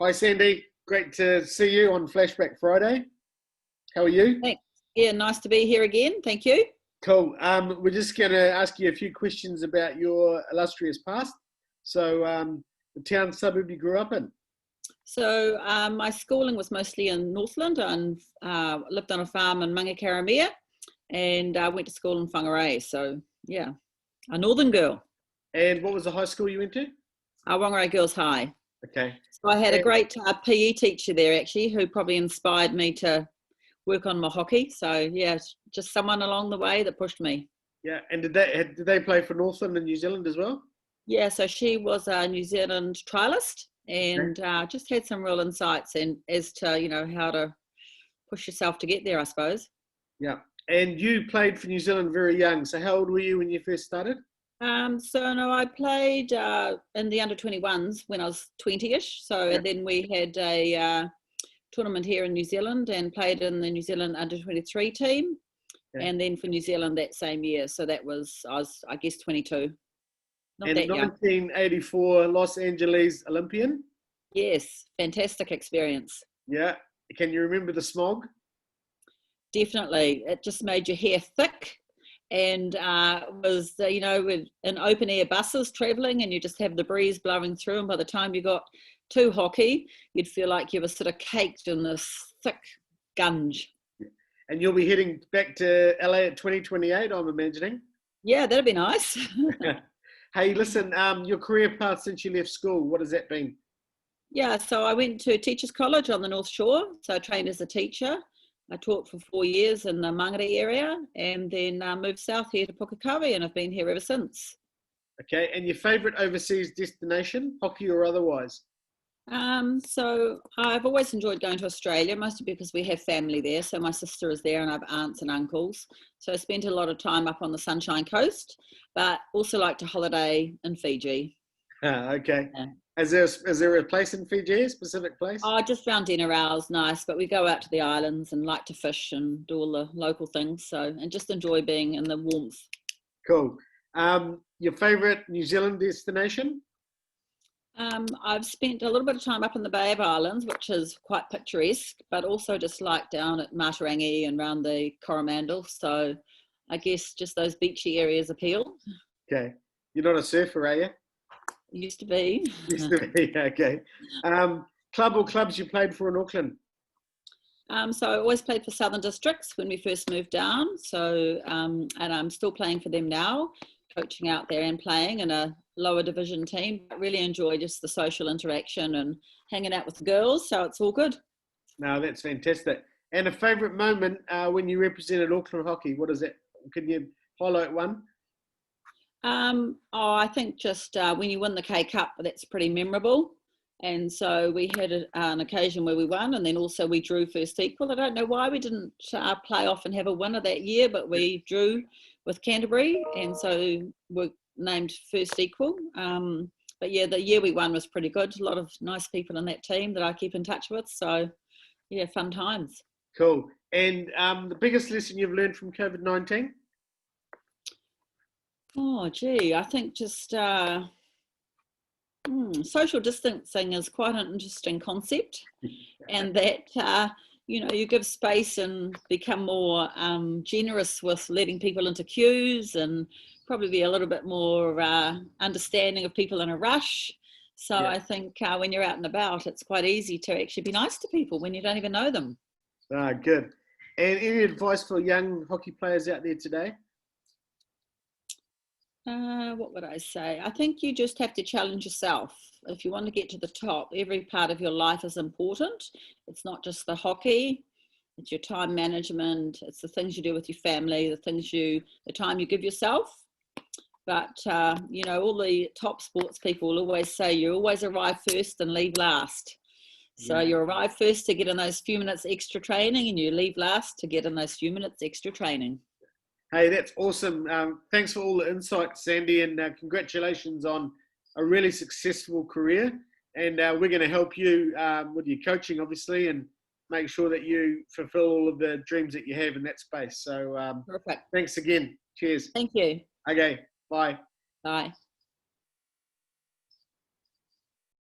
Hi, Sandy. Great to see you on Flashback Friday. How are you? Thanks. Yeah, nice to be here again. Thank you. Cool. We're just going to ask you a few questions about your illustrious past. So, the town suburb you grew up in. So my schooling was mostly in Northland and lived on a farm in Mangakaramea and went to school in Whangarei. So yeah, a northern girl. And what was the high school you went to? Whangarei Girls High. Okay. So I had a And, great PE teacher there actually who probably inspired me to work on my hockey. So yeah, just someone along the way that pushed me. yeah. And did they play for Northland and New Zealand as well? Yeah, so she was a New Zealand trialist Okay. and just had some real insights and as to, how to push yourself to get there, I suppose. Yeah. And you played for New Zealand very young. So how old were you when you first started? So no, I played in the under 21s when I was 20ish. So Yeah. and then we had a tournament here in New Zealand and played in the New Zealand under 23 team. Okay. And then for New Zealand that same year. So I was, I guess, 22. Not And that young. 1984 Los Angeles Olympian. Yes, fantastic experience. Yeah. Can you remember the smog? Definitely. It just made your hair thick and was, with in open air buses traveling and you just have the breeze blowing through. And by the time you got to hockey, you'd feel like you were sort of caked in this thick gunge. And you'll be heading back to LA at 2028, I'm imagining. Yeah, that'd be nice. Hey, listen, your career path since you left school, what has that been? Yeah, so I went to Teachers College on the North Shore. So I trained as a teacher. I taught for 4 years in the Mangere area and then moved south here to Pukekohe and I've been here ever since. Okay, and your favourite overseas destination, hockey or otherwise? So I've always enjoyed going to Australia, mostly because we have family there. So my sister is there and I have aunts and uncles. So I spent a lot of time up on the Sunshine Coast, but also like to holiday in Fiji. Okay. Yeah. Is there a place in Fiji, a specific place? Oh, just round dinner hours, nice. But we go out to the islands and like to fish and do all the local things. So, and just enjoy being in the warmth. Cool. Your favourite New Zealand destination? I've spent a little bit of time up in the Bay of Islands, which is quite picturesque, but also just like down at Matarangi and around the Coromandel. So I guess just those beachy areas appeal. Okay. You're not a surfer, are you? Used to be. Used to be, okay. Club or clubs you played for in Auckland? So I always played for Southern Districts when we first moved down. So, and I'm still playing for them now, coaching out there and playing in a lower division team. I really enjoy just the social interaction and hanging out with the girls. So it's all good. No, that's fantastic. And a favourite moment when you represented Auckland hockey, what is it? Can you highlight one? I think just when you win the K Cup, that's pretty memorable. And so we had an occasion where we won, and then also we drew first equal. I don't know why we didn't play off and have a winner that year, but we drew with Canterbury, and so we're named first equal. But yeah, the year we won was pretty good. A lot of nice people in that team that I keep in touch with. So yeah, fun times. Cool. And the biggest lesson you've learned from COVID-19? Oh, gee, I think just social distancing is quite an interesting concept, and that you give space and become more generous with letting people into queues, and probably be a little bit more understanding of people in a rush. So Yeah. I think when you're out and about, it's quite easy to actually be nice to people when you don't even know them. Ah, good. And any advice for young hockey players out there today? What would I say? I think you just have to challenge yourself. If you want to get to the top, every part of your life is important. It's not just the hockey, it's your time management, it's the things you do with your family, the time you give yourself. But, all the top sports people will always say you always arrive first and leave last. So Yeah. you arrive first to get in those few minutes extra training and you leave last to get in those few minutes extra training. Hey, that's awesome. Thanks for all the insight, Sandy, and congratulations on a really successful career. And we're going to help you with your coaching, obviously, and make sure that you fulfill all of the dreams that you have in that space. So Perfect. thanks again. Cheers. Thank you. Okay, bye. Bye.